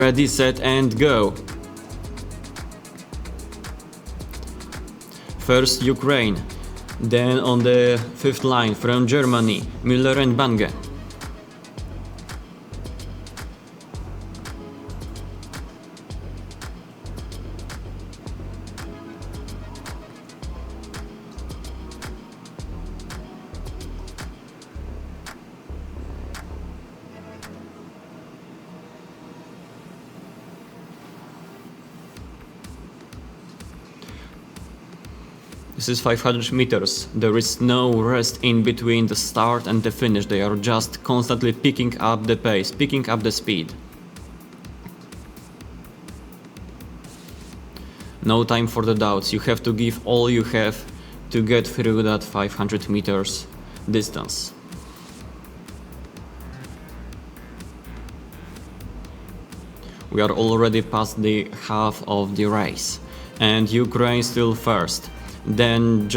Ready, set and go. First Ukraine, then on the 5th line from Germany, Müller and Bange. This is 500 meters. There is no rest in between the start and the finish. They are just constantly picking up the pace, picking up the speed. No time for the doubts. You have to give all you have to get through that 500 meters distance. We are already past the half of the race, and Ukraine still first. Then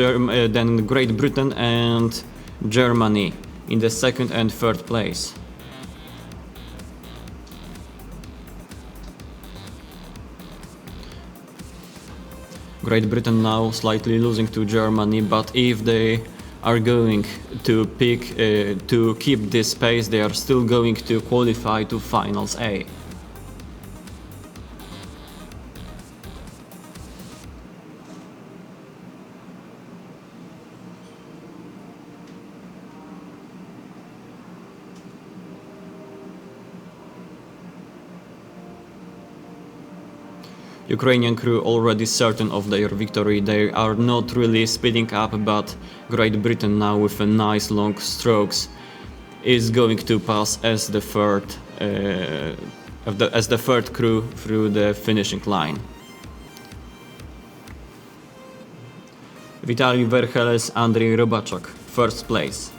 Great Britain and Germany in the 2nd and 3rd place. Great Britain now slightly losing to Germany, but if they are going to keep this pace, they are still going to qualify to Finals A. Ukrainian crew already certain of their victory. They are not really speeding up, but Great Britain now with a nice long strokes is going to pass as the third crew through the finishing line. Vitaly Verheles, Andrei Rybachuk, 1st place.